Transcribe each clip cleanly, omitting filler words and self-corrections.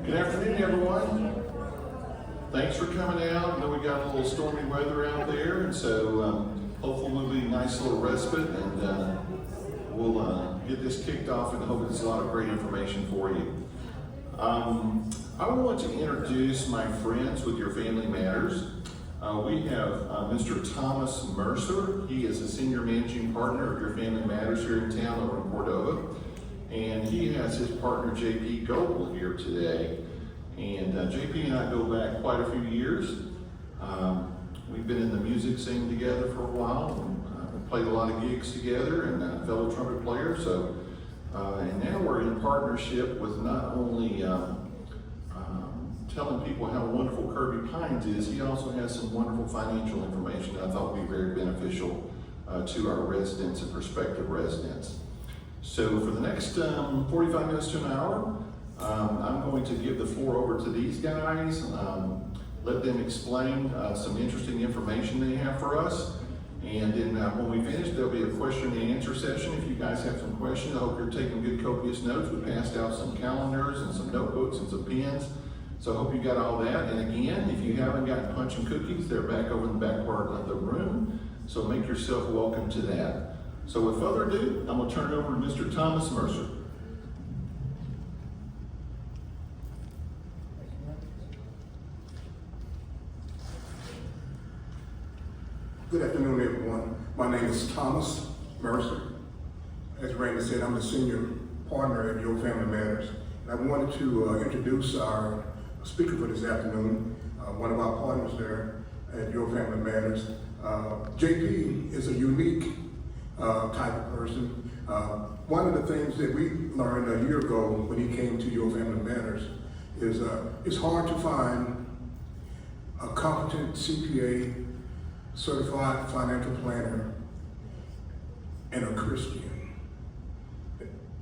Good afternoon, everyone. Thanks for coming out. I know we got a little stormy weather out there, and so hopefully we'll be a nice little respite, and we'll get this kicked off, and hope it's a lot of great information for you. I want to introduce my friends with Your Family Matters. We have Mr. Thomas Mercer. He is a senior managing partner of Your Family Matters here in town over in Cordova. And he has his partner J.P.Goble here today. And J.P. and I go back quite a few years. We've been in the music scene together for a while. We played a lot of gigs together, and fellow trumpet player. So, and now we're in partnership with not only telling people how wonderful Kirby Pines is, he also has some wonderful financial information that I thought would be very beneficial to our residents and prospective residents. So for the next 45 minutes to an hour, I'm going to give the floor over to these guys, let them explain some interesting information they have for us. And then when we finish, there'll be a question and answer session. If you guys have some questions, I hope you're taking good copious notes. We passed out some calendars and some notebooks and some pens. So I hope you got all that. And again, if you haven't got punch and cookies, they're back over in the back part of the room. So make yourself welcome to that. So with further ado, I'm going to turn it over to Mr. Thomas Mercer. Good afternoon, everyone. My name is Thomas Mercer. As Randy said, I'm the senior partner at Your Family Matters. And I wanted to introduce our speaker for this afternoon, one of our partners there at Your Family Matters. JP is a unique type of person. One of the things that we learned a year ago when he came to Your Family Matters is it's hard to find a competent CPA, certified financial planner, and a Christian.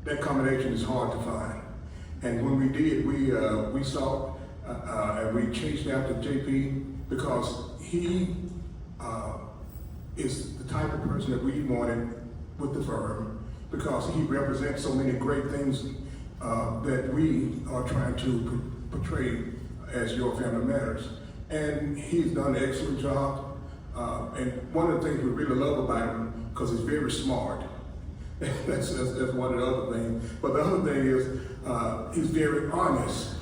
That combination is hard to find. And when we did, we saw and we chased after JP because he is the type of person that we wanted with the firm, because he represents so many great things that we are trying to portray as Your Family Matters. And he's done an excellent job. And one of the things we really love about him, because he's very smart. that's one of the other things. But the other thing is he's very honest.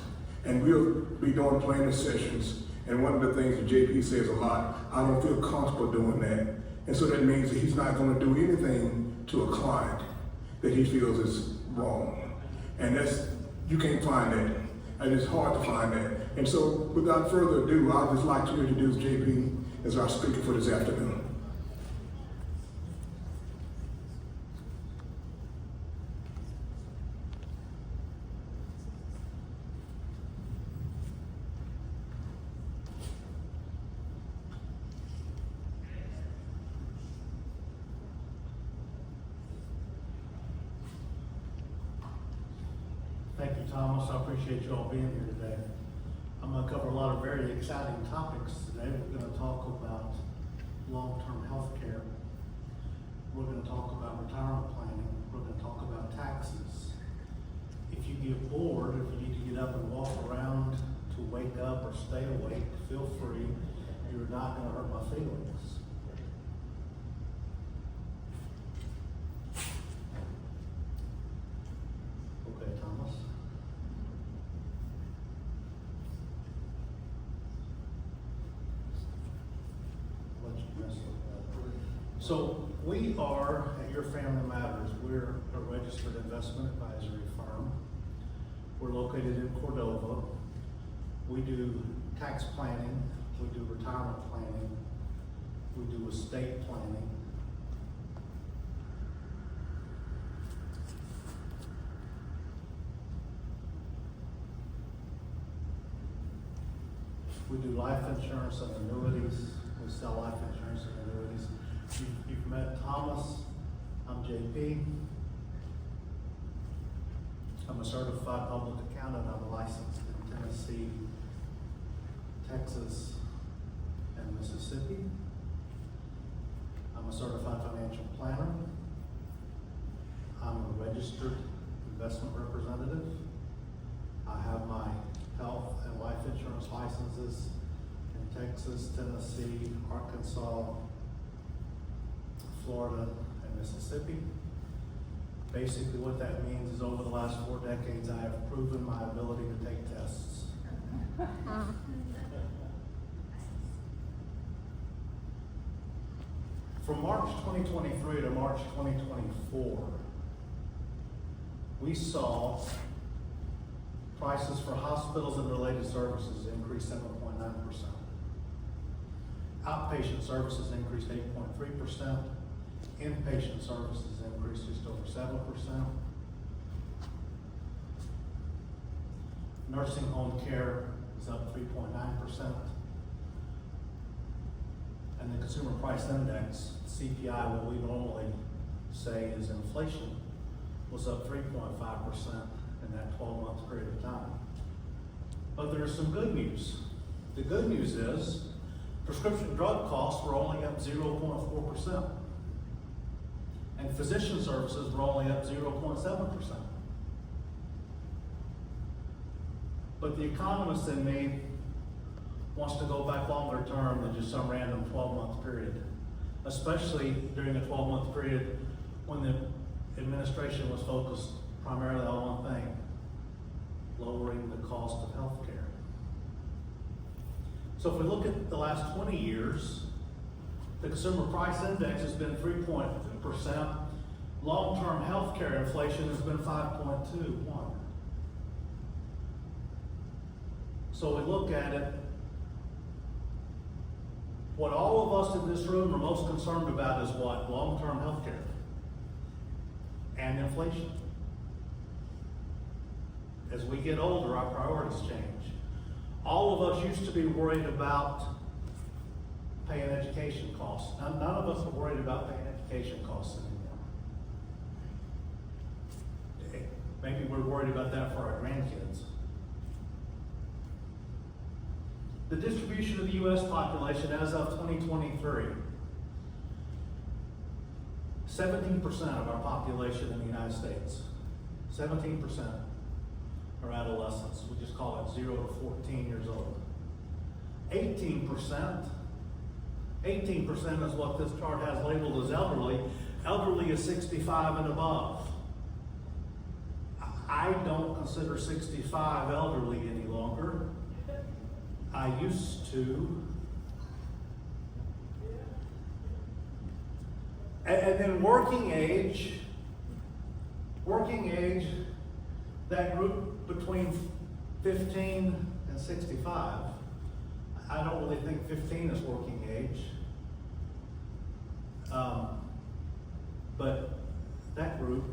And we'll be doing planning sessions. And one of the things that JP says a lot, I don't feel comfortable doing that. And so that means that he's not going to do anything to a client that he feels is wrong. And you can't find that. And it's hard to find that. And so without further ado, I'd just like to introduce JP as our speaker for this afternoon. Thank you, Thomas. I appreciate you all being here today. I'm going to cover a lot of very exciting topics today. We're going to talk about long-term health care. We're going to talk about retirement planning. We're going to talk about taxes. If you get bored, if you need to get up and walk around to wake up or stay awake, feel free. You're not going to hurt my feelings. Okay, Thomas. So we are, at Your Family Matters, we're a registered investment advisory firm. We're located in Cordova. We do tax planning, we do retirement planning, we do estate planning. We do life insurance and annuities. We sell life insurance and annuities. You've met Thomas. I'm JP. I'm a certified public accountant. I'm licensed in Tennessee, Texas, and Mississippi. I'm a certified financial planner. I'm a registered investment representative. I have my health and life insurance licenses in Texas, Tennessee, Arkansas, Florida, and Mississippi. Basically what that means is over the last 4 decades, I have proven my ability to take tests. From March 2023 to March 2024, we saw prices for hospitals and related services increase 7.9%. Outpatient services increased 8.3%. Inpatient services increased just over 7%. Nursing home care is up 3.9%. And the Consumer Price Index, CPI, what we normally say is inflation, was up 3.5% in that 12-month period of time. But there's some good news. The good news is prescription drug costs were only up 0.4%. And physician services were only up 0.7%. But the economist in me wants to go back longer term than just some random 12-month period, especially during a 12-month period when the administration was focused primarily on one thing: lowering the cost of health care. So if we look at the last 20 years, the Consumer Price Index has been 3.2%. Long-term health care inflation has been 5.21. So we look at it, what all of us in this room are most concerned about is what? Long-term health care and inflation. As we get older, our priorities change. All of us used to be worried about paying education costs. None of us are worried about paying education costs anymore. Maybe we're worried about that for our grandkids. The distribution of the U.S. population as of 2023, 17% of our population in the United States, 17% are adolescents. We just call it 0 to 14 years old. 18% is what this chart has labeled as elderly. Elderly is 65 and above. I don't consider 65 elderly any longer. I used to. And then working age, that group between 15 and 65, I don't really think 15 is working age. But that group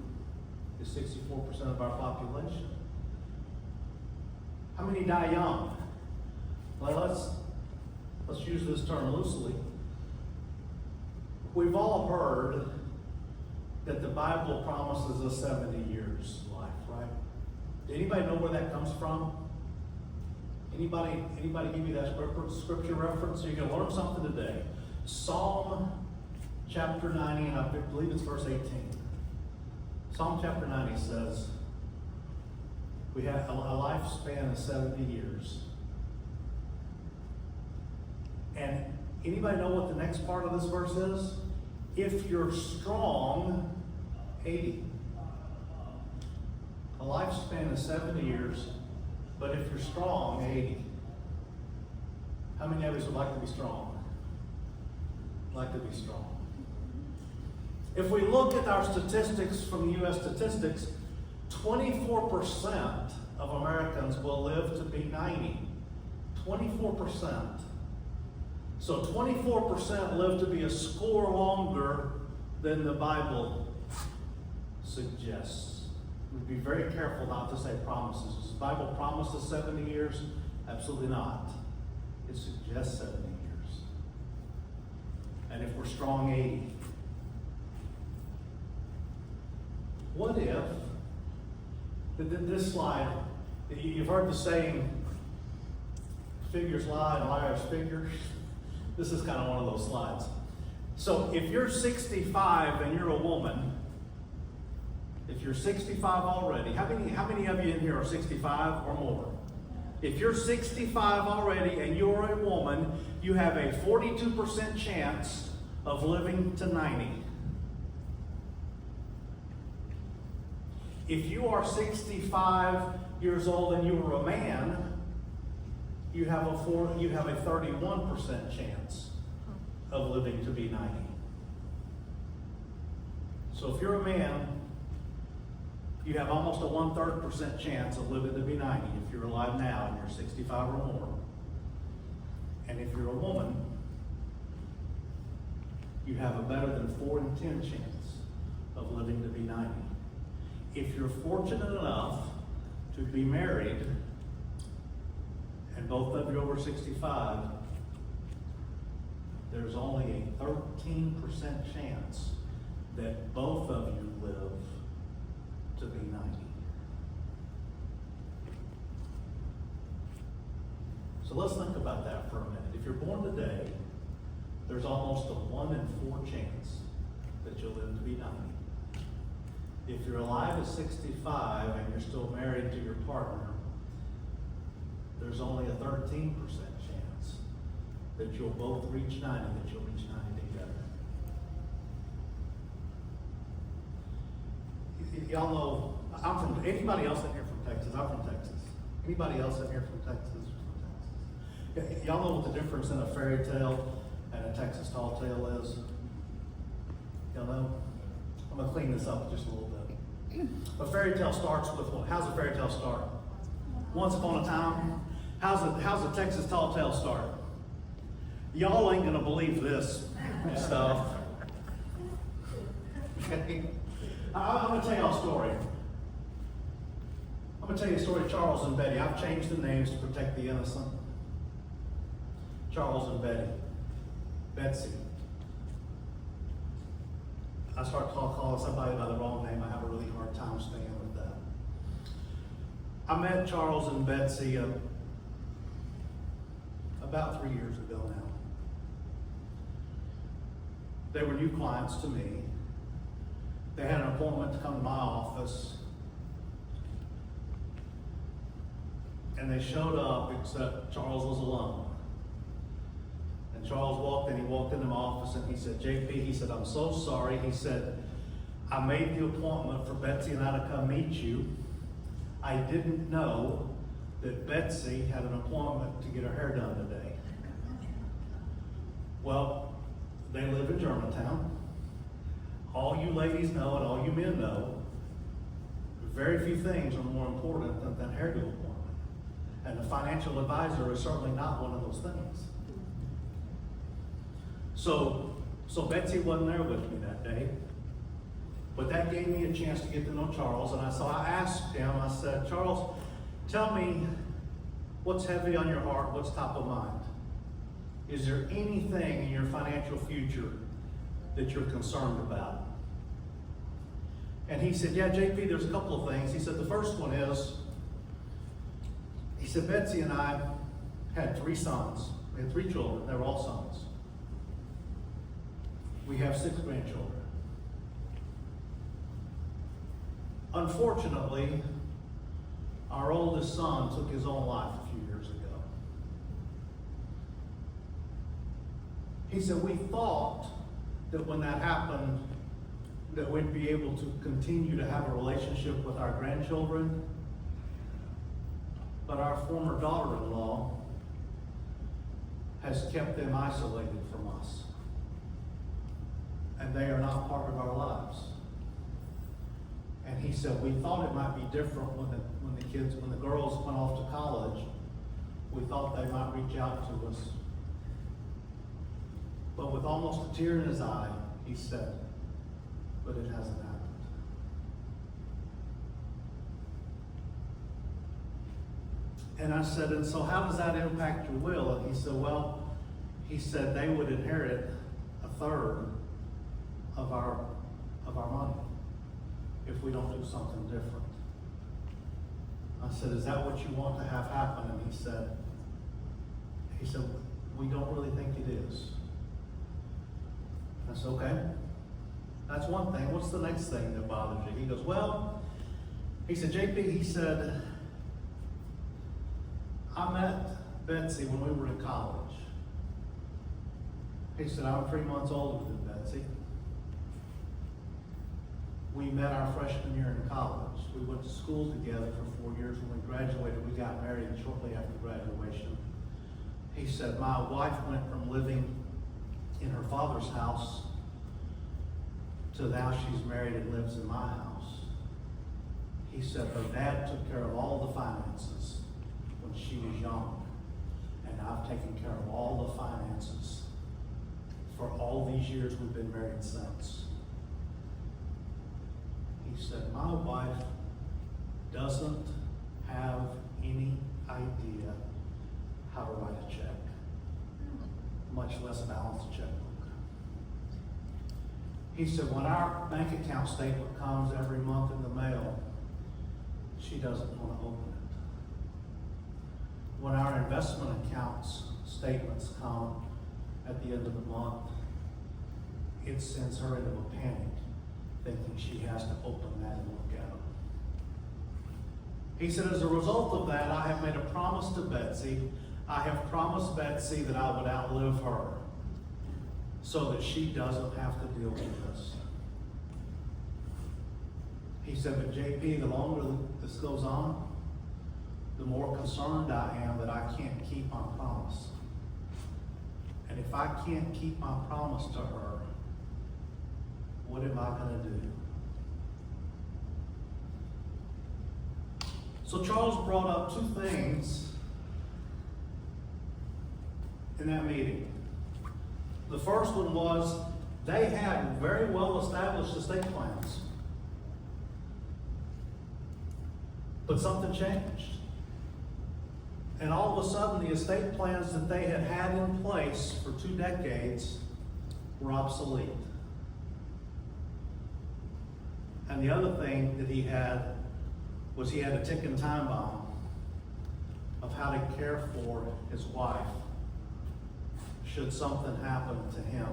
is 64% of our population. How many die young? Well, let's use this term loosely. We've all heard that the Bible promises us 70 years life, right? Did anybody know where that comes from? Anybody give you that scripture reference? So you can learn something today. Psalm chapter 90, and I believe it's verse 18. Psalm chapter 90 says, we have a lifespan of 70 years. And anybody know what the next part of this verse is? If you're strong, 80. A lifespan is 70 years, but if you're strong, 80. How many of us would like to be strong? Like to be strong. If we look at our statistics from the U.S. statistics, 24% of Americans will live to be 90. 24%. So 24% live to be a score longer than the Bible suggests. We'd be very careful not to say promises. Does the Bible promise us 70 years? Absolutely not. It suggests 70 years. And if we're strong, 80. What if, this slide, you've heard the saying, figures lie and liars figures. This is kind of one of those slides. So if you're 65 and you're a woman, if you're 65 already, how many of you in here are 65 or more? If you're 65 already and you're a woman, you have a 42% chance of living to 90. If you are 65 years old and you are a man, you have a 31% chance of living to be 90. So if you're a man, you have almost a 1/3% chance of living to be 90 if you're alive now and you're 65 or more. And if you're a woman, you have a better than 4 in 10 chance of living to be 90. If you're fortunate enough to be married, and both of you over 65, there's only a 13% chance that both of you live to be 90. So let's think about that for a minute. If you're born today, there's almost a 1 in 4 chance that you'll live to be 90. If you're alive at 65 and you're still married to your partner, there's only a 13% chance that you'll both reach 90, that you'll reach 90 together. Y'all know, I'm from, anybody else in here from Texas? I'm from Texas. Anybody else in here from Texas? Y'all know what the difference in a fairy tale and a Texas tall tale is? Y'all know? I'm gonna clean this up just a little bit. A fairy tale starts with what? How's a fairy tale start? Once upon a time. How's a Texas tall tale start? Y'all ain't gonna believe this stuff. I'm gonna tell y'all a story. I'm gonna tell you a story of Charles and Betty. I've changed the names to protect the innocent. Charles and Betty. Betsy. I start calling somebody by the wrong name, I have a really hard time staying with that. I met Charles and Betsy about 3 years ago now. They were new clients to me. They had an appointment to come to my office. And they showed up, except Charles was alone. And Charles walked in, he walked into my office and he said, JP, he said, I'm so sorry. He said, I made the appointment for Betsy and I to come meet you. I didn't know that Betsy had an appointment to get her hair done today. Well, they live in Germantown. All you ladies know and all you men know, very few things are more important than hairdo appointment. And a financial advisor is certainly not one of those things. So Betsy wasn't there with me that day, but that gave me a chance to get to know Charles. And so I asked him, I said, Charles, tell me what's heavy on your heart, what's top of mind? Is there anything in your financial future that you're concerned about? And he said, yeah, JP, there's a couple of things. He said, the first one is, he said, Betsy and I had 3 sons. We had 3 children. They were all sons. We have 6 grandchildren. Unfortunately, our oldest son took his own life a few years ago. He said, we thought that when that happened, that we'd be able to continue to have a relationship with our grandchildren. But our former daughter-in-law has kept them isolated from us. And they are not part of our lives. And he said, we thought it might be different when the girls went off to college. We thought they might reach out to us. But with almost a tear in his eye, he said, but it hasn't happened. And I said, and so how does that impact your will? And he said, well, he said they would inherit 1/3 of our money if we don't do something different. I said, is that what you want to have happen? And he said, we don't really think it is. I said, okay, that's one thing. What's the next thing that bothers you? He goes, well, he said, JP, he said, I met Betsy when we were in college. He said, I'm 3 months older than Betsy. We met our freshman year in college. We went to school together for 4 years. When we graduated, we got married shortly after graduation. He said, my wife went from living in her father's house to now she's married and lives in my house. He said her dad took care of all the finances when she was young, and I've taken care of all the finances for all these years we've been married since. He said, my wife doesn't have any idea how to write a check, much less balance a checkbook. He said, when our bank account statement comes every month in the mail, she doesn't want to open it. When our investment accounts statements come at the end of the month, it sends her into a panic, thinking she has to open that and look at them. He said, as a result of that, I have made a promise to Betsy. I have promised Betsy that I would outlive her so that she doesn't have to deal with this. He said, but JP, the longer this goes on, the more concerned I am that I can't keep my promise. And if I can't keep my promise to her, what am I going to do? So Charles brought up two things in that meeting. The first one was they had very well established estate plans. But something changed. And all of a sudden, the estate plans that they had had in place for 2 decades were obsolete. And the other thing that he had was he had a ticking time bomb of how to care for his wife should something happen to him.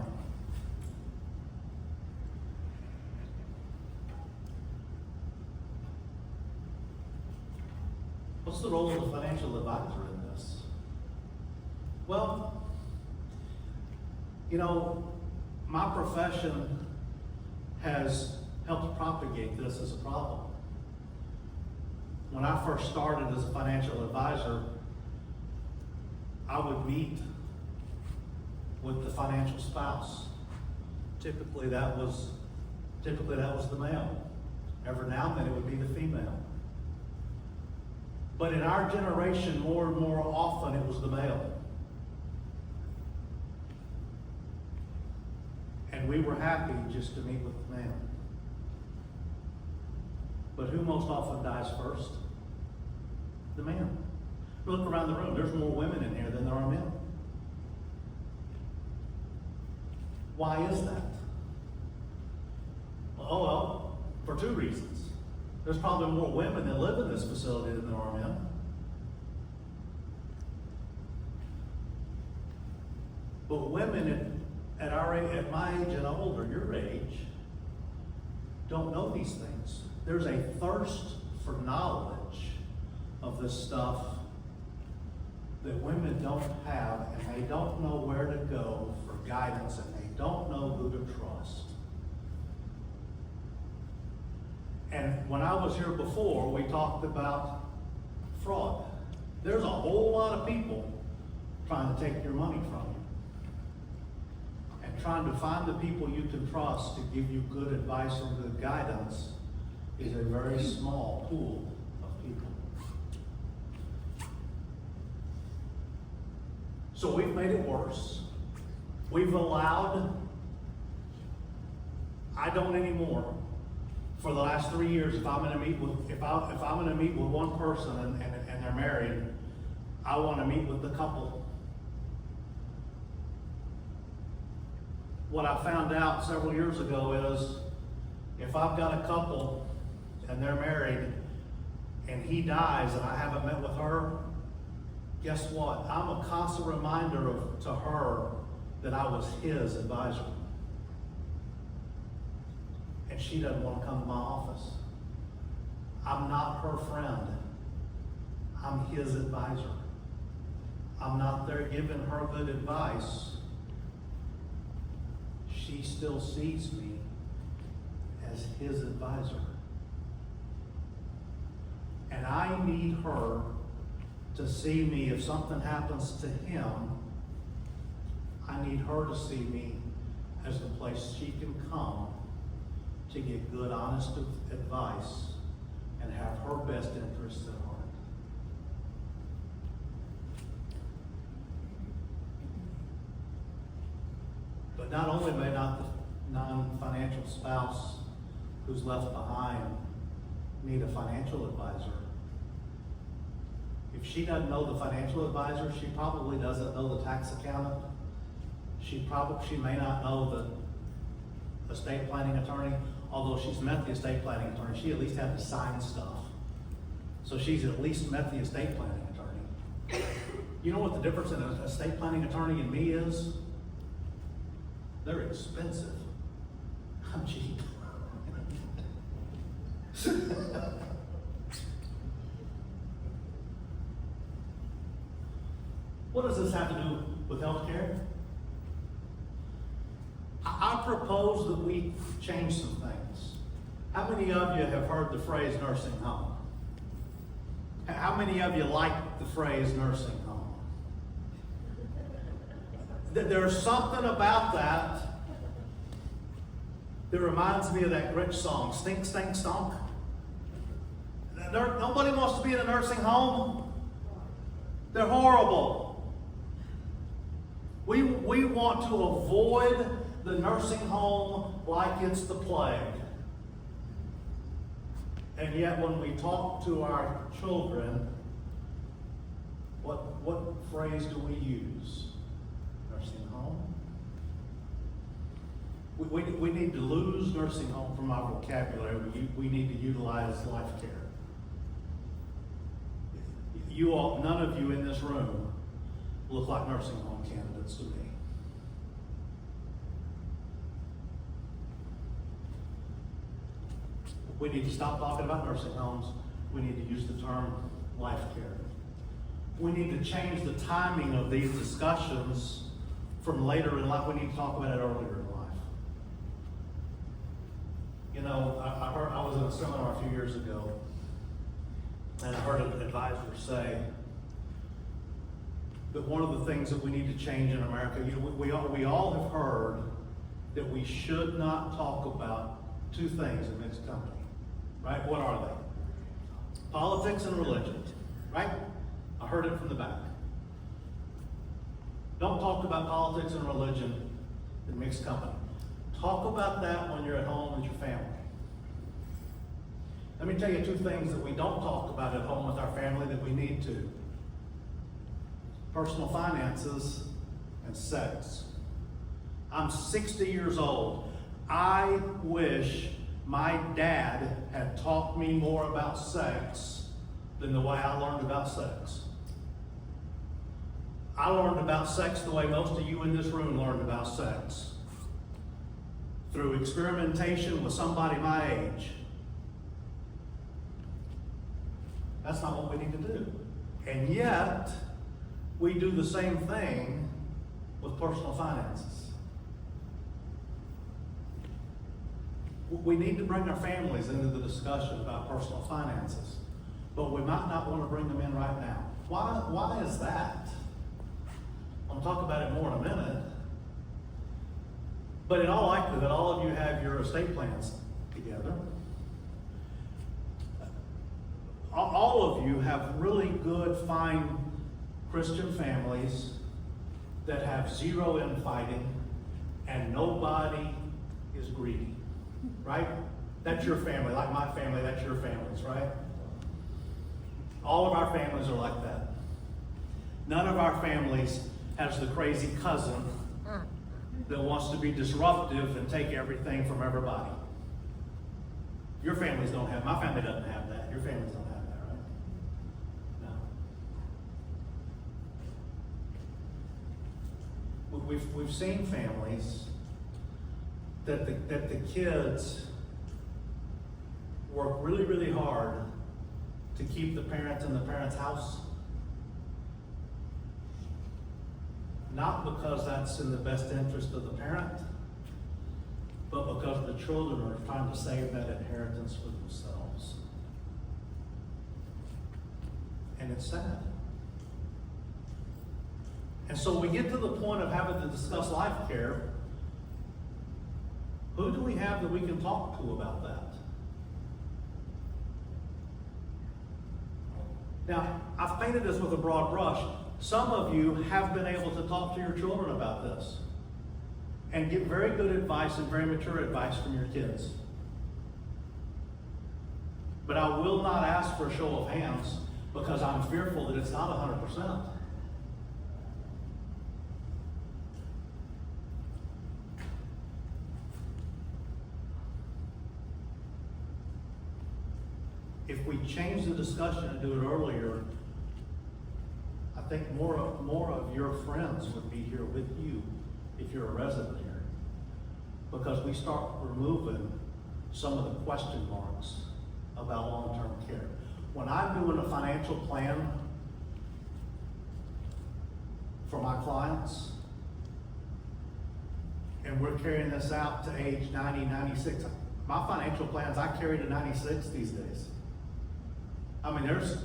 What's the role of the financial advisor in this? Well, you know, my profession has helped propagate this as a problem. When I first started as a financial advisor, I would meet with the financial spouse. Typically that was the male. Every now and then it would be the female. But in our generation, more and more often, it was the male. And we were happy just to meet with the man. But who most often dies first? The man. Look around the room. There's more women in here than there are men. Why is that? Well, for 2 reasons. There's probably more women that live in this facility than there are men. But women at our age, at my age and older, your age, don't know these things. There's a thirst for knowledge of this stuff that women don't have, and they don't know where to go for guidance, and they don't know who to trust. And when I was here before, we talked about fraud. There's a whole lot of people trying to take your money from you. And trying to find the people you can trust to give you good advice and good guidance is a very small pool of people. So we've made it worse. We've allowed, I don't anymore, for the last 3 years, if I'm going to meet with one person and they're married, I want to meet with the couple. What I found out several years ago is if I've got a couple and they're married and he dies and I haven't met with her, guess what? I'm a constant reminder to her that I was his advisor. And she doesn't want to come to my office. I'm not her friend. I'm his advisor. I'm not there giving her good advice, she still sees me as his advisor. And I need her to see me if something happens to him. I need her to see me as the place she can come to get good, honest advice and have her best interests at heart. But not only may not the non-financial spouse who's left behind need a financial advisor, if she doesn't know the financial advisor, she probably doesn't know the tax accountant. She may not know the estate planning attorney, although she's met the estate planning attorney. She at least had to sign stuff. So she's at least met the estate planning attorney. You know what the difference in an estate planning attorney and me is? They're expensive. I'm cheap. What does this have to do with healthcare? I propose that we change some things. How many of you have heard the phrase nursing home? How many of you like the phrase nursing home? There's something about that that reminds me of that Grinch song, Stink, Stink, Stunk. Nobody wants to be in a nursing home. They're horrible. We want to avoid the nursing home like it's the plague. And yet when we talk to our children, what phrase do we use? Nursing home? We need to lose nursing home from our vocabulary. We need to utilize life care. You all, none of you in this room look like nursing home candidates to me. We need to stop talking about nursing homes. We need to use the term life care. We need to change the timing of these discussions from later in life. We need to talk about it earlier in life. You know, I was in a seminar a few years ago, and I heard an advisor say that one of the things that we need to change in America, you know, we all have heard that we should not talk about two things in mixed company, right? What are they? Politics and religion, right? I heard it from the back. Don't talk about politics and religion in mixed company. Talk about that when you're at home with your family. Let me tell you two things that we don't talk about at home with our family that we need to. Personal finances and sex. I'm 60 years old. I wish my dad had taught me more about sex than the way I learned about sex. I learned about sex the way most of you in this room learned about sex. Through experimentation with somebody my age. That's not what we need to do. And yet, we do the same thing with personal finances. We need to bring our families into the discussion about personal finances, but we might not want to bring them in right now. Why is that? I'll talk about it more in a minute. But in all likelihood, all of you have your estate plans together. All of you have really good, fine Christian families that have zero infighting and nobody is greedy, right? That's your family, like my family, that's your families, right? All of our families are like that. None of our families has the crazy cousin that wants to be disruptive and take everything from everybody. Your families don't have, my family doesn't have that. Your families don't have that, right? No. We've seen families that the kids work really, really hard to keep the parents in the parents' house. not because that's in the best interest of the parent, but because the children are trying to save that inheritance for themselves. And it's sad. And so we get to the point of having to discuss life care. Who do we have that we can talk to about that? Now, I've painted this with a broad brush. Some of you have been able to talk to your children about this and get very good advice and very mature advice from your kids. But I will not ask for a show of hands because I'm fearful that it's not 100%. If we change the discussion and do it earlier, I think more of your friends would be here with you if you're a resident here. Because we start removing some of the question marks about long-term care. When I'm doing a financial plan for my clients, and we're carrying this out to age 90, 96, my financial plans, I carry to 96 these days. I mean, there's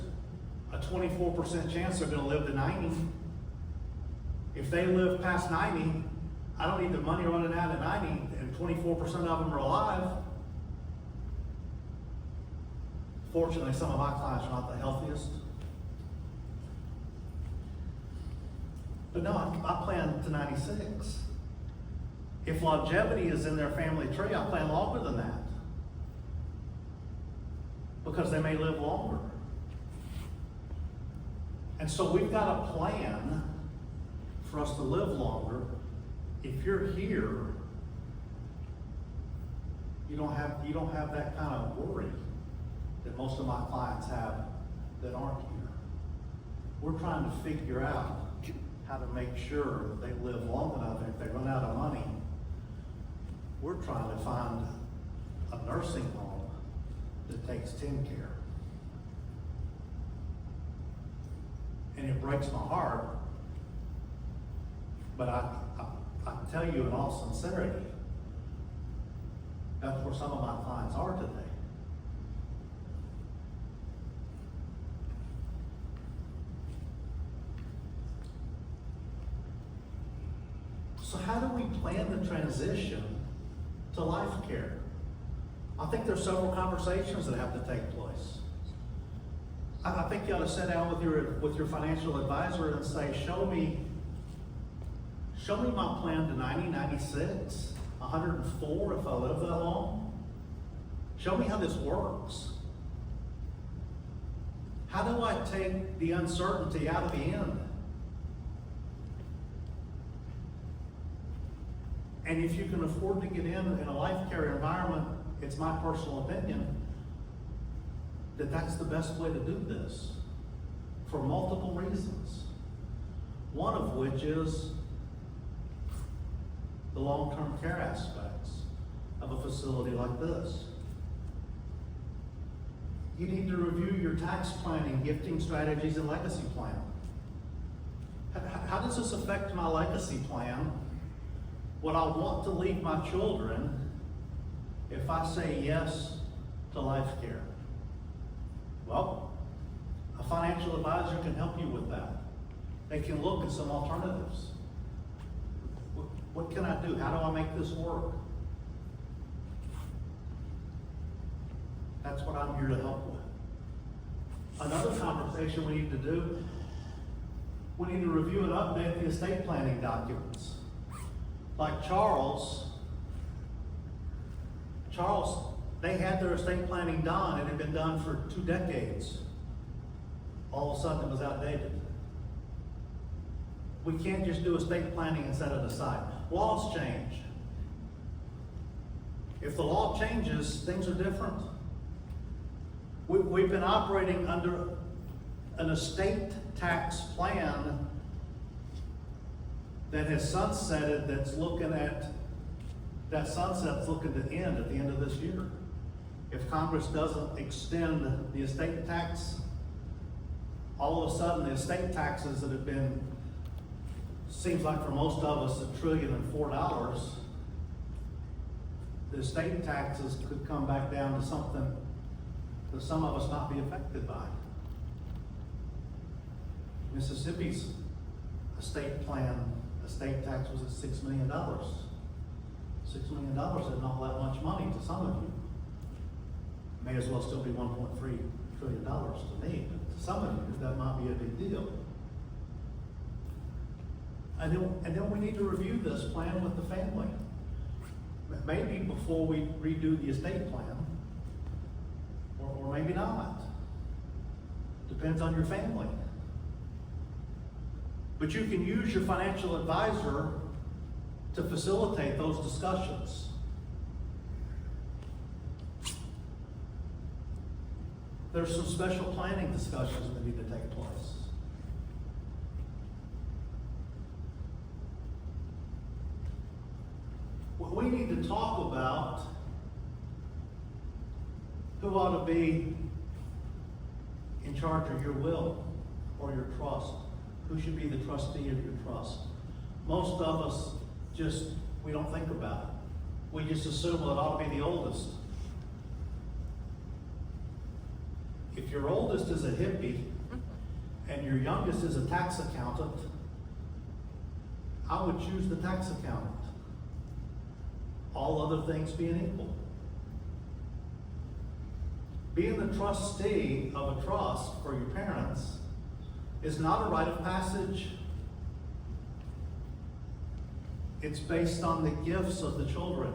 a 24% chance they're gonna live to 90. If they live past 90, I don't need the money running out at 90, and 24% of them are alive. Fortunately, some of my clients are not the healthiest. But no, I plan to 96. If longevity is in their family tree, I plan longer than that. Because they may live longer. And so we've got a plan for us to live longer. If you're here, you don't have that kind of worry that most of my clients have that aren't here. We're trying to figure out how to make sure that they live long enough, and if they run out of money, we're trying to find a nursing home that takes 10 care. And it breaks my heart, but I tell you in all sincerity, that's where some of my clients are today. So how do we plan the transition to life care? I think there's several conversations that have to take place. I think you ought to sit down with your financial advisor and say, show me my plan to 90, 96, 104 if I live that long. Show me how this works. How do I take the uncertainty out of the end? And if you can afford to get in a life care environment, it's my personal opinion that that's the best way to do this for multiple reasons. One of which is the long-term care aspects of a facility like this. You need to review your tax planning, gifting strategies, and legacy plan. How does this affect my legacy plan? What I want to leave my children if I say yes to life care? Well, a financial advisor can help you with that. They can look at some alternatives. What can I do? How do I make this work? That's what I'm here to help with. Another conversation we need to do, we need to review and update the estate planning documents. Like Charles, they had their estate planning done, and it had been done for 2 decades. All of a sudden it was outdated. We can't just do estate planning and set it aside. Laws change. If the law changes, things are different. We've been operating under an estate tax plan that has sunsetted, that sunset's looking to end at the end of this year. If Congress doesn't extend the estate tax, all of a sudden the estate taxes that have been seems like for most of us, $1,004,000,000, the estate taxes could come back down to something that some of us not be affected by. Mississippi's estate tax was at $6 million. $6 million is not that much money to some of you. May as well still be $1.3 trillion to me, but to some of you, that might be a big deal. And then we need to review this plan with the family. Maybe before we redo the estate plan, or maybe not. Depends on your family. But you can use your financial advisor to facilitate those discussions. There's some special planning discussions that need to take place. We need to talk about who ought to be in charge of your will or your trust. Who should be the trustee of your trust? Most of us we don't think about it. We just assume it ought to be the oldest. If your oldest is a hippie and your youngest is a tax accountant, I would choose the tax accountant. All other things being equal. Being the trustee of a trust for your parents is not a rite of passage. It's based on the gifts of the children.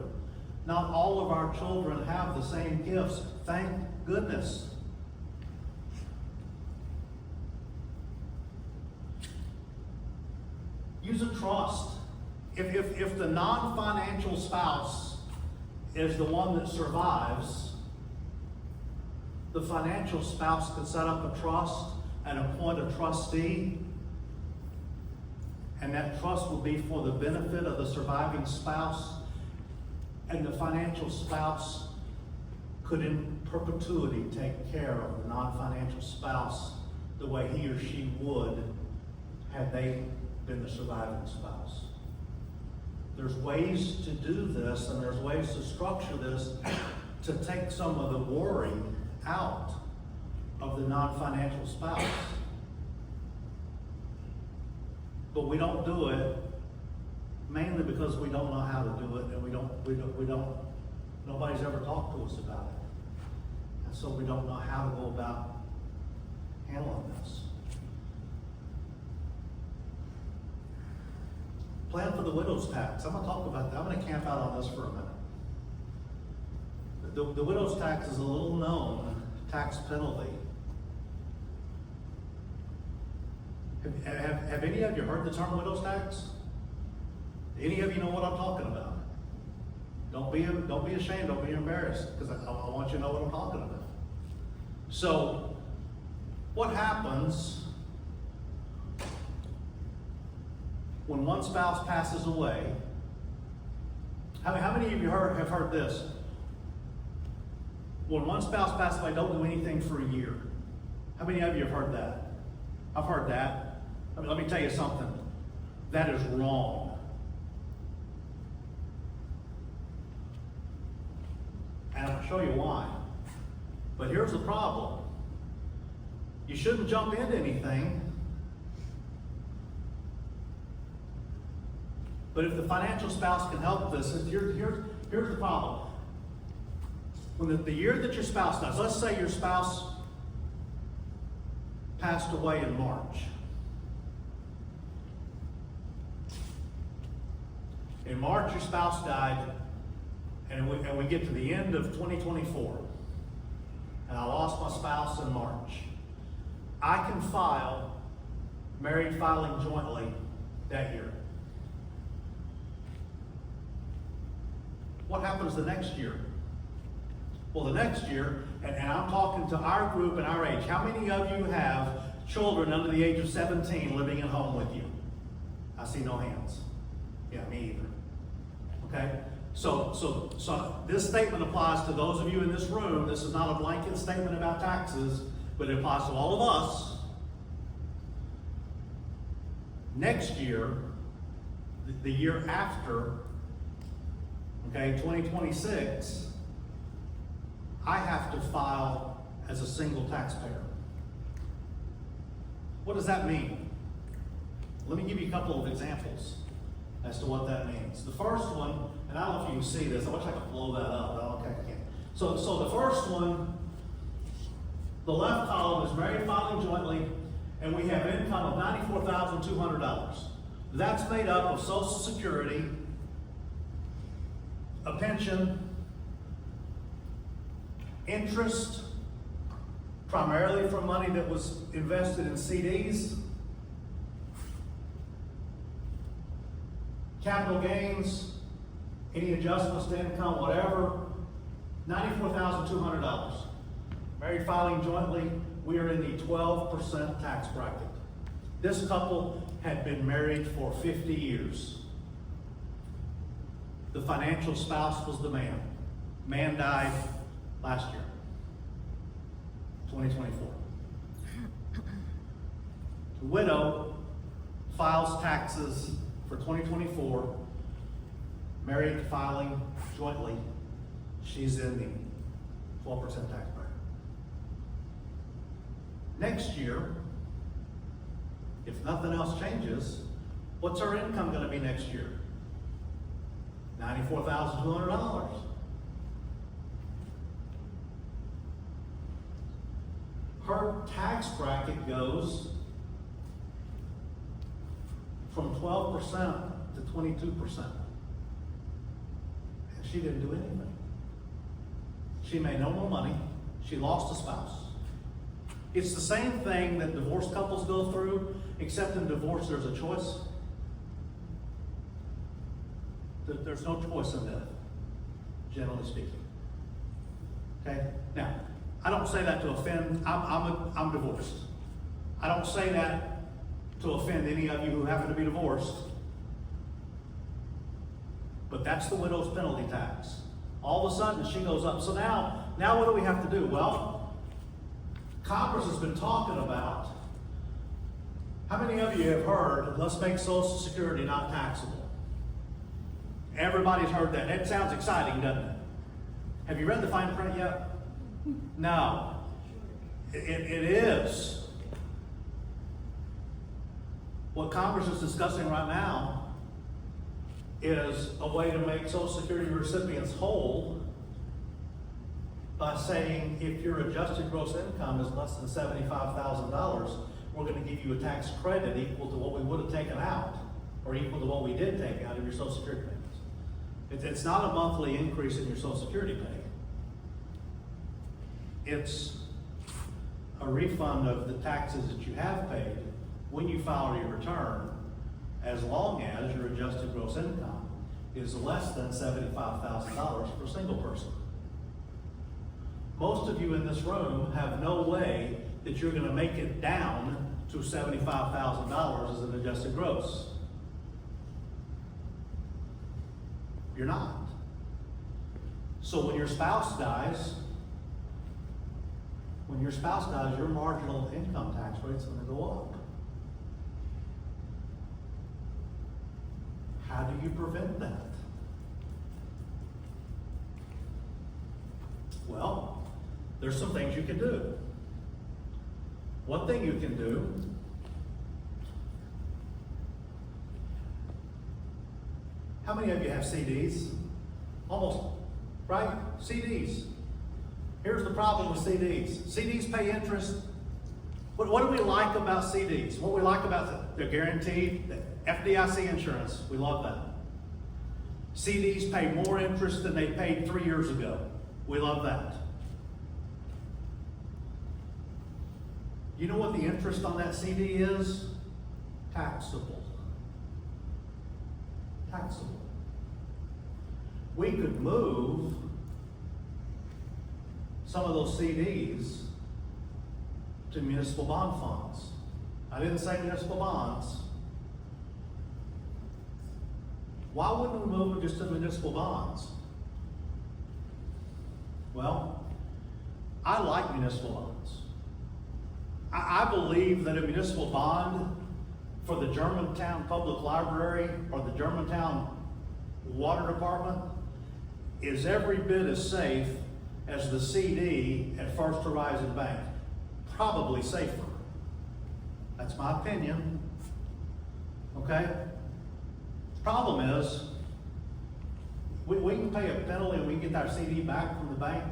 Not all of our children have the same gifts. Thank goodness. Use a trust. If the non-financial spouse is the one that survives, the financial spouse could set up a trust and appoint a trustee, and that trust will be for the benefit of the surviving spouse, and the financial spouse could in perpetuity take care of the non-financial spouse the way he or she would had they been the surviving spouse. There's ways to do this, and there's ways to structure this to take some of the worry out of the non-financial spouse. But we don't do it mainly because we don't know how to do it, and nobody's ever talked to us about it. And so we don't know how to go about handling this. Plan for the widow's tax. I'm going to talk about that. I'm going to camp out on this for a minute. The widow's tax is a little known tax penalty. Have any of you heard the term widow's tax? Any of you know what I'm talking about? Don't be ashamed, don't be embarrassed, because I want you to know what I'm talking about. So, what happens when one spouse passes away? How many of you have heard this? When one spouse passes away, don't do anything for a year. How many of you have heard that? I've heard that. Let me tell you something. That is wrong. And I'll show you why. But here's the problem. You shouldn't jump into anything. But if the financial spouse can help this, here's the problem. When the year that your spouse dies, let's say your spouse passed away in March. In March, your spouse died, and we get to the end of 2024, and I lost my spouse in March. I can file married filing jointly that year. What happens the next year? Well, the next year, and I'm talking to our group and our age, how many of you have children under the age of 17 living at home with you? I see no hands. Yeah, me either. Okay? So this statement applies to those of you in this room. This is not a blanket statement about taxes, but it applies to all of us. Next year, the year after, okay, 2026, I have to file as a single taxpayer. What does that mean? Let me give you a couple of examples as to what that means. The first one, and I don't know if you can see this, I wish I could blow that up, but okay, I can't. So the first one, the left column is married filing jointly, and we have income of $94,200. That's made up of Social Security, a pension, interest, primarily from money that was invested in CDs, capital gains, any adjustments to income, whatever, $94,200. Married filing jointly, we are in the 12% tax bracket. This couple had been married for 50 years. The financial spouse was the man. Man died last year, 2024. The widow files taxes for 2024, married filing jointly. She's in the 12% tax bracket. Next year, if nothing else changes, what's her income going to be next year? $94,200. Her tax bracket goes from 12% to 22%. And she didn't do anything. She made no more money. She lost a spouse. It's the same thing that divorced couples go through, except in divorce there's a choice. There's no choice in death, generally speaking. Okay? Now, I don't say that to offend, I'm divorced. I don't say that to offend any of you who happen to be divorced. But that's the widow's penalty tax. All of a sudden she goes up. So now what do we have to do? Well, Congress has been talking about, how many of you have heard, let's make Social Security not taxable? Everybody's heard that. That sounds exciting, doesn't it? Have you read the fine print yet? No. It is. What Congress is discussing right now is a way to make Social Security recipients whole by saying if your adjusted gross income is less than $75,000, we're going to give you a tax credit equal to what we would have taken out, or equal to what we did take out of your Social Security payments. It's not a monthly increase in your Social Security pay. It's a refund of the taxes that you have paid when you file your return, as long as your adjusted gross income is less than $75,000 for a single person. Most of you in this room have no way that you're going to make it down to $75,000 as an adjusted gross. You're not. So when your spouse dies, your marginal income tax rate's going to go up. How do you prevent that? Well, there's some things you can do. One thing you can do, how many of you have CDs? Almost, right? CDs. Here's the problem with CDs. CDs pay interest. What do we like about CDs? What we like about they're guaranteed, the FDIC insurance, we love that. CDs pay more interest than they paid 3 years ago. We love that. You know what the interest on that CD is? Taxable. Taxable. We could move some of those CDs to municipal bond funds. I didn't say municipal bonds. Why wouldn't we move it just to municipal bonds? Well, I like municipal bonds. I believe that a municipal bond for the Germantown Public Library or the Germantown Water Department is every bit as safe as the CD at First Horizon Bank. Probably safer. That's my opinion. Okay? Problem is, we can pay a penalty and we can get our CD back from the bank.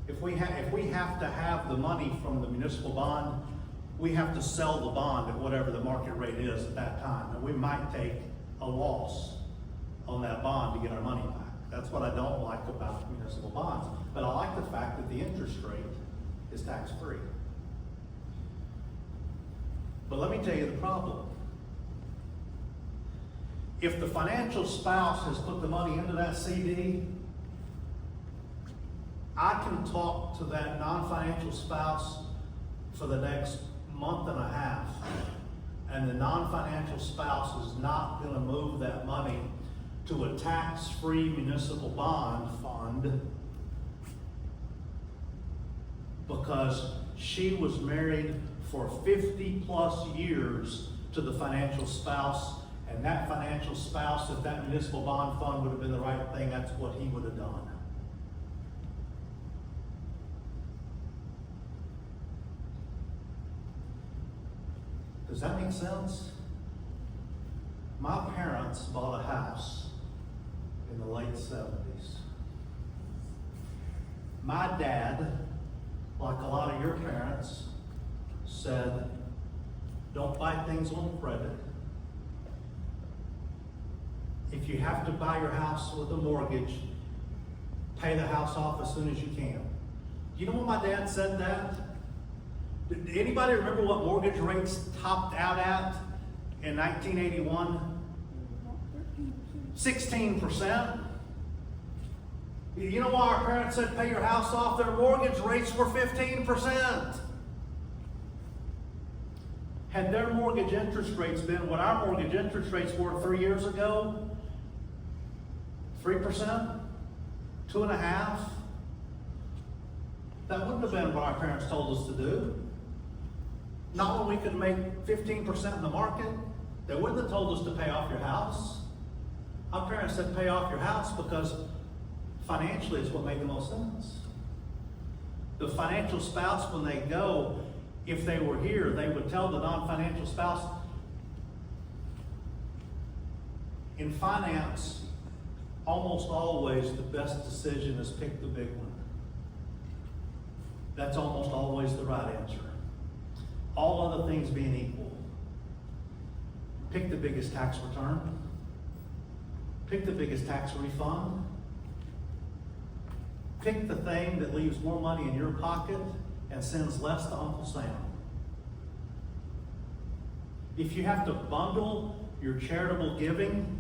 If we have to have the money from the municipal bond, we have to sell the bond at whatever the market rate is at that time. And we might take a loss on that bond to get our money back. That's what I don't like about municipal bonds. But I like the fact that the interest rate is tax-free. But let me tell you the problem. If the financial spouse has put the money into that CD, I can talk to that non-financial spouse for the next month and a half, and the non-financial spouse is not going to move that money to a tax-free municipal bond fund because she was married for 50+ years to the financial spouse, and that financial spouse, if that municipal bond fund would have been the right thing, that's what he would have done. Does that make sense? My parents bought a house in the late 70s. My dad, like a lot of your parents, said, don't buy things on credit. If you have to buy your house with a mortgage, pay the house off as soon as you can. You know when my dad said that? Did anybody remember what mortgage rates topped out at in 1981? 16%. You know why our parents said pay your house off? Their mortgage rates were 15%. Had their mortgage interest rates been what our mortgage interest rates were 3 years ago, 3%, 2.5%, that wouldn't have been what our parents told us to do. Not when we could make 15% in the market. They wouldn't have told us to pay off your house. Our parents said pay off your house because financially it's what made the most sense. The financial spouse, when they go, if they were here, they would tell the non-financial spouse, in finance, almost always the best decision is pick the big one. That's almost always the right answer. All other things being equal. Pick the biggest tax return. Pick the biggest tax refund. Pick the thing that leaves more money in your pocket and sends less to Uncle Sam. If you have to bundle your charitable giving,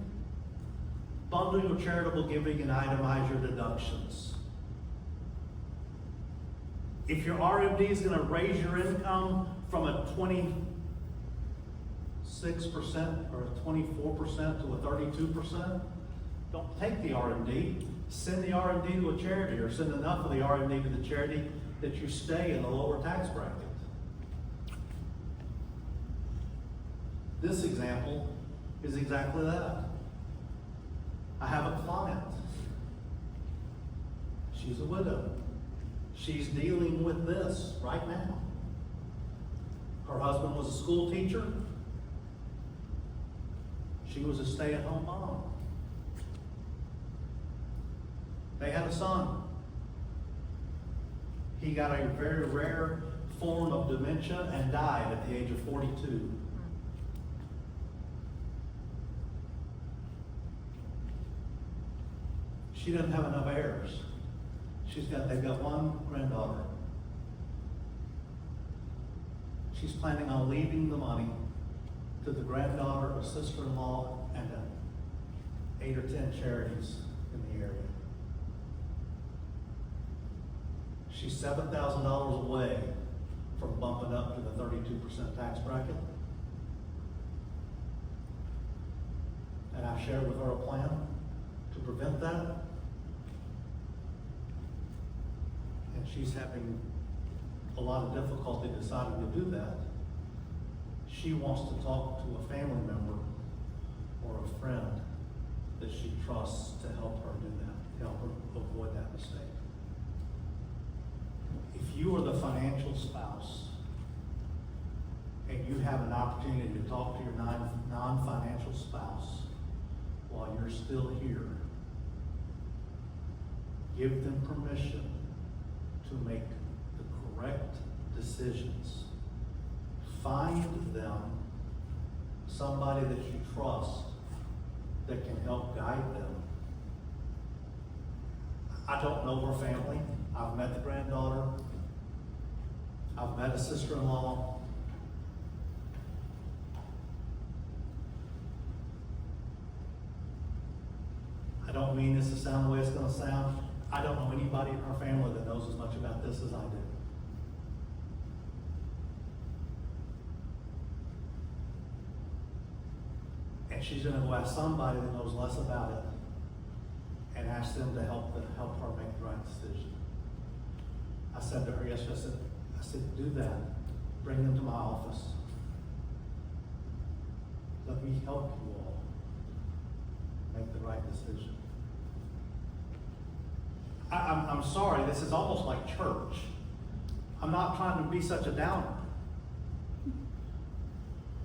bundle your charitable giving and itemize your deductions. If your RMD is going to raise your income from a 26% or a 24% to a 32%, don't take the RMD. Send the RMD to a charity, or send enough of the RMD to the charity that you stay in the lower tax bracket. This example is exactly that. I have a client. She's a widow. She's dealing with this right now. Her husband was a school teacher. She was a stay-at-home mom. They had a son. He got a very rare form of dementia and died at the age of 42. She doesn't have enough heirs. They've got one granddaughter. She's planning on leaving the money to the granddaughter, a sister-in-law, and 8 or 10 charities in the area. She's $7,000 away from bumping up to the 32% tax bracket. And I've shared with her a plan to prevent that. And she's having a lot of difficulty deciding to do that. she wants to talk to a family member or a friend that she trusts to help her do that, help her avoid that mistake. If you are the financial spouse and you have an opportunity to talk to your non-financial spouse while you're still here, give them permission to make the correct decisions. Find them somebody that you trust that can help guide them. I don't know her family. I've met the granddaughter. I've met a sister-in-law. I don't mean this to sound the way it's going to sound. I don't know anybody in her family that knows as much about this as I do. And she's going to go ask somebody that knows less about it and ask them to help her make the right decision. I said to her yesterday, I said, do that. Bring them to my office. Let me help you all make the right decision. I'm sorry, this is almost like church. I'm not trying to be such a downer.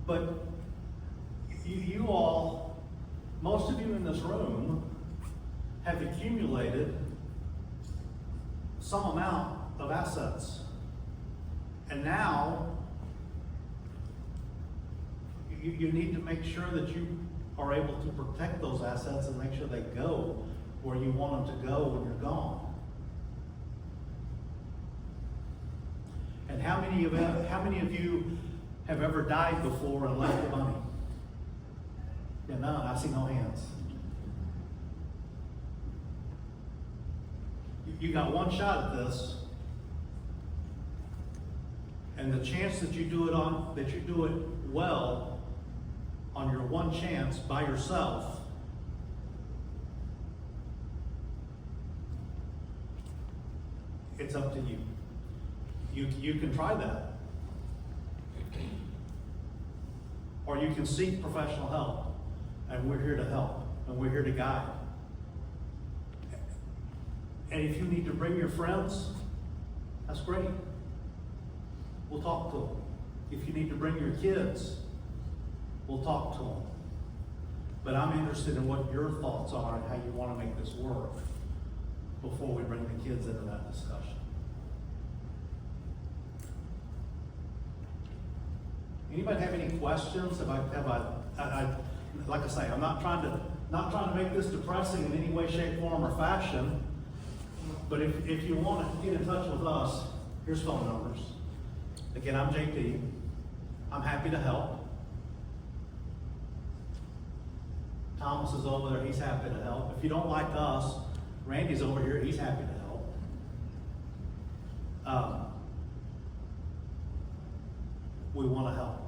But you all, most of you in this room, have accumulated some amount of assets. And now, you need to make sure that you are able to protect those assets and make sure they go where you want them to go when you're gone. And how many of you have ever died before and left the money? Yeah, none. I see no hands. You got one shot at this, and the chance that you do it well on your one chance by yourself, it's up to you. You can try that. Or you can seek professional help. And we're here to help. And we're here to guide. And if you need to bring your friends, that's great. We'll talk to them. If you need to bring your kids, we'll talk to them. But I'm interested in what your thoughts are and how you want to make this work before we bring the kids into that discussion. Anybody have any questions? Like I say, I'm not trying to make this depressing in any way, shape, form, or fashion. But if you want to get in touch with us, here's phone numbers. Again, I'm JP. I'm happy to help. Thomas is over there. He's happy to help. If you don't like us, Randy's over here. He's happy to help. We want to help.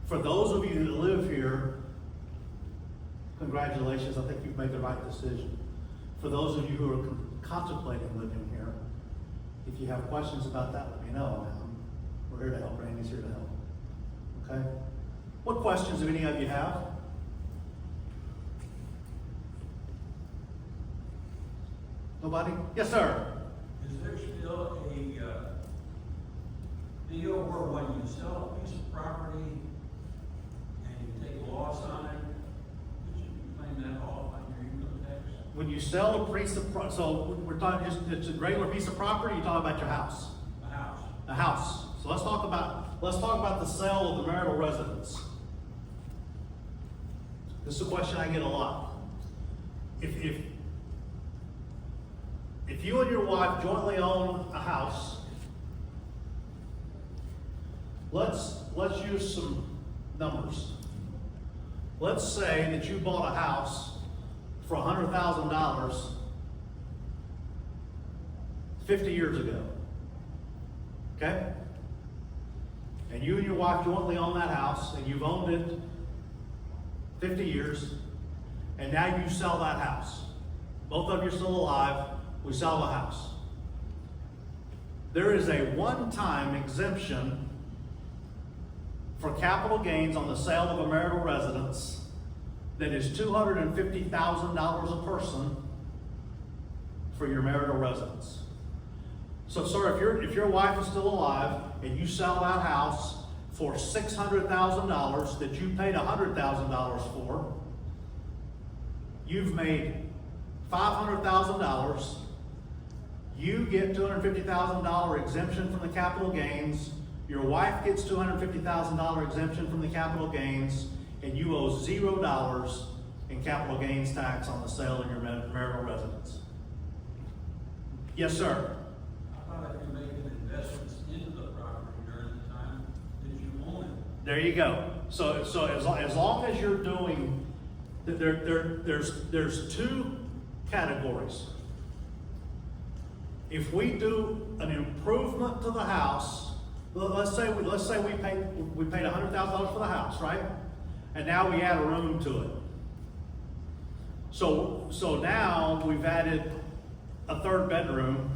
For those of you that live here, congratulations. I think you've made the right decision. For those of you who are contemplating living here, if you have questions about that, let me know. We're here to help. Randy's here to help. Okay? What questions do any of you have? Nobody? Yes, sir. Is there still a deal where when you sell a piece of property and you take a loss on it, that you can claim that off on your income tax? When you sell a piece of property, so we're talking just it's a regular piece of property. You're talking about your house. A house. A house. So let's talk about the sale of the marital residence. This is a question I get a lot. If you and your wife jointly own a house, let's use some numbers. Let's say that you bought a house for $100,000 50 years ago. Okay? And you and your wife jointly own that house, and you've owned it 50 years, and now you sell that house. Both of you are still alive. We sell the house. There is a one-time exemption for capital gains on the sale of a marital residence that is $250,000 a person for your marital residence. So, sir, if your wife is still alive and you sell that house for $600,000 that you paid $100,000 for, you've made $500,000. You get $250,000 exemption from the capital gains. Your wife gets $250,000 exemption from the capital gains, and you owe $0 in capital gains tax on the sale of your marital residence. Yes, sir. I thought if you're making investments into the property during the time that you own it. There you go. So as long as you're doing, there's two categories. If we do an improvement to the house, let's say we paid $100,000 for the house, right? And now we add a room to it. So now we've added a third bedroom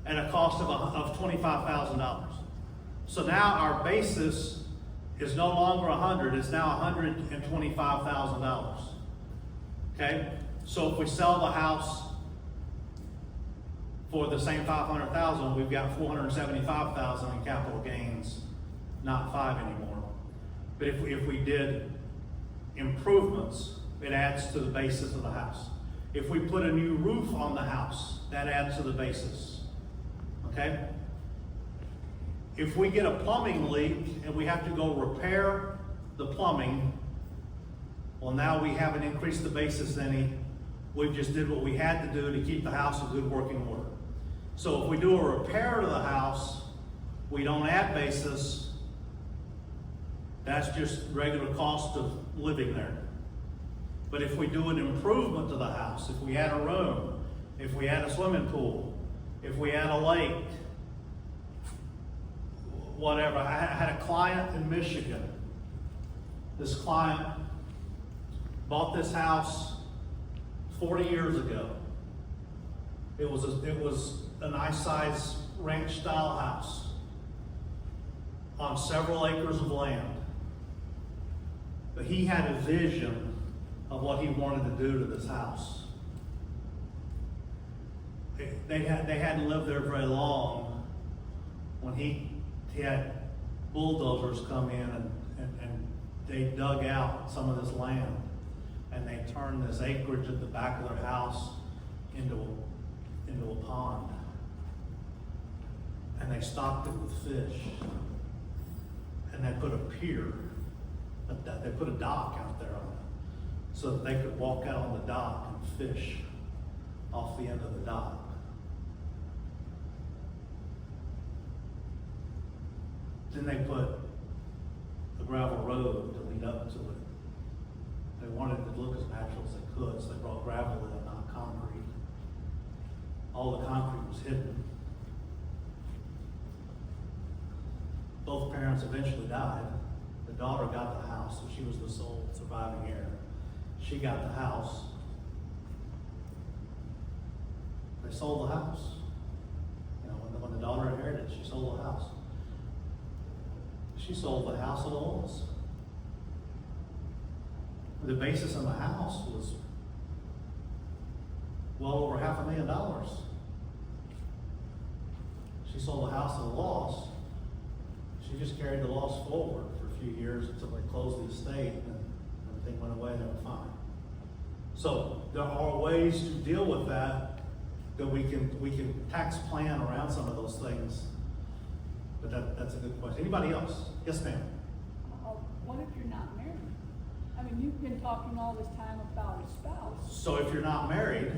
at a cost of $25,000. So now our basis is no longer $100, it's now $125,000. Okay? So if we sell the house for the same $500,000, we've got $475,000 in capital gains, not $5 anymore. But if we did improvements, it adds to the basis of the house. If we put a new roof on the house, that adds to the basis. Okay? If we get a plumbing leak and we have to go repair the plumbing, well, now we haven't increased the basis any. We just did what we had to do to keep the house in good working order. So if we do a repair to the house, we don't add basis. That's just regular cost of living there. But if we do an improvement to the house, if we add a room, if we add a swimming pool, if we add a lake, whatever. I had a client in Michigan. This client bought this house 40 years ago. It was a nice size ranch style house on several acres of land. But he had a vision of what he wanted to do to this house. They hadn't lived there very long when he had bulldozers come in and they dug out some of this land and they turned this acreage at the back of their house into a pond. And they stocked it with fish. And they put a pier, they put a dock out there on it so that they could walk out on the dock and fish off the end of the dock. Then they put a gravel road to lead up to it. They wanted it to look as natural as they could, so they brought gravel in, not concrete. All the concrete was hidden. Both parents eventually died. The daughter got the house, so she was the sole surviving heir. She got the house. They sold the house. You know, when the daughter inherited, she sold the house. She sold the house at a loss. The basis of the house was well over $500,000. She sold the house at a loss. She just carried the loss forward for a few years until they closed the estate and everything went away and they were fine. So there are ways to deal with that we can tax plan around some of those things. But that's a good question. Anybody else? Yes, ma'am. What if you're not married? I mean, you've been talking all this time about a spouse. So if you're not married,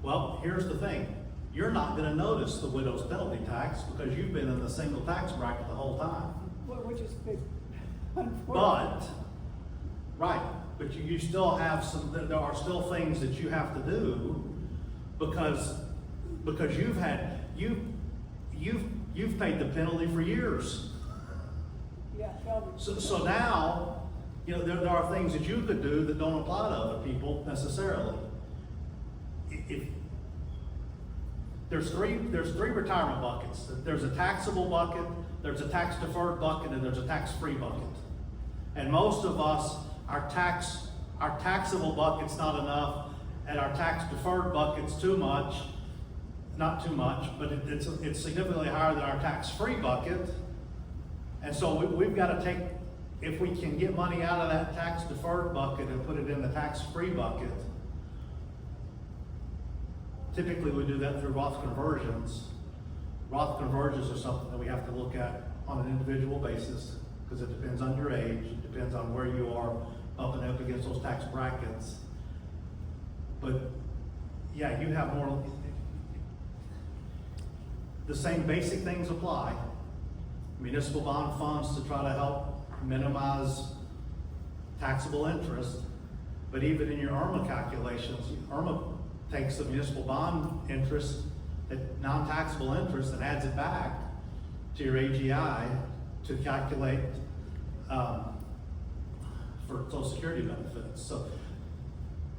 well, here's the thing. You're not going to notice the widow's penalty tax because you've been in the single tax bracket the whole time. Which is good. But you still have there are still things that you have to do because you've paid the penalty for years. Yeah, So now, you know, there are things that you could do that don't apply to other people necessarily. There's three retirement buckets. There's a taxable bucket, there's a tax deferred bucket, and there's a tax free bucket. And most of us, our taxable bucket's not enough, and our tax deferred bucket's too much. Not too much, but it's significantly higher than our tax-free bucket. And so we've got to take, if we can get money out of that tax deferred bucket and put it in the tax-free bucket, typically we do that through Roth conversions. Roth conversions are something that we have to look at on an individual basis, because it depends on your age, it depends on where you are bumping up against those tax brackets. But yeah, you have more, the same basic things apply. Municipal bond funds to try to help minimize taxable interest. But even in your IRMA calculations, IRMA takes the municipal bond interest, that non-taxable interest, and adds it back to your AGI to calculate for Social Security benefits. So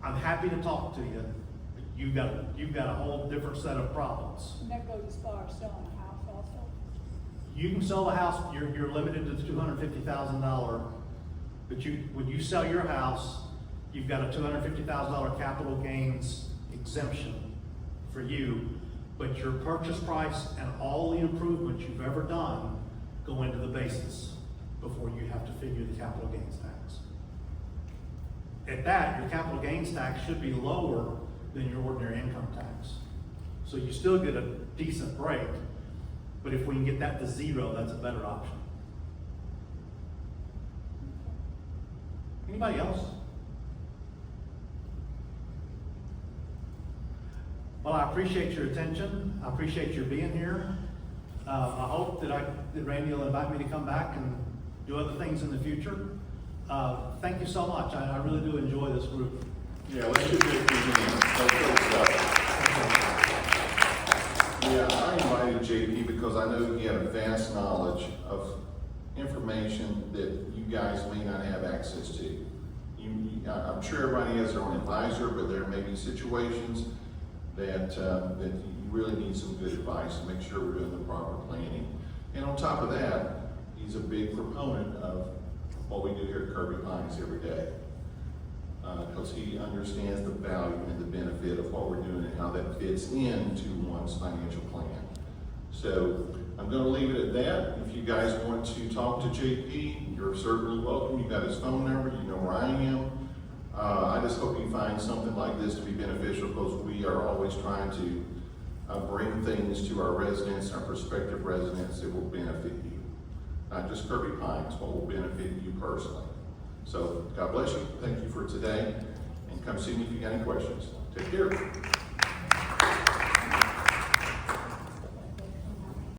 I'm happy to talk to you. You've got a whole different set of problems. And that goes as far as selling a house also? You can sell the house, you're limited to the $250,000, but when you sell your house, you've got a $250,000 capital gains exemption for you, but your purchase price and all the improvements you've ever done go into the basis before you have to figure the capital gains tax. At that, your capital gains tax should be lower than your ordinary income tax. So you still get a decent break, but if we can get that to zero, that's a better option. Anybody else? Well, I appreciate your attention. I appreciate your being here. I hope that Randy will invite me to come back and do other things in the future. Thank you so much. I really do enjoy this group. Yeah, let's give J.P. Yeah, I invited J.P. because I know he had a vast knowledge of information that you guys may not have access to. I'm sure everybody has their own advisor, but there may be situations that you really need some good advice to make sure we're doing the proper planning. And on top of that, he's a big proponent of what we do here at Kirby Pines every day. Because he understands the value and the benefit of what we're doing and how that fits into one's financial plan. So I'm going to leave it at that. If you guys want to talk to JP, you're certainly welcome. You got his phone number, you know where I am. I just hope you find something like this to be beneficial, because we are always trying to bring things to our residents, our prospective residents that will benefit you. Not just Kirby Pines, but will benefit you personally. So God bless you. Thank you for today. And come see me if you got any questions. Take care.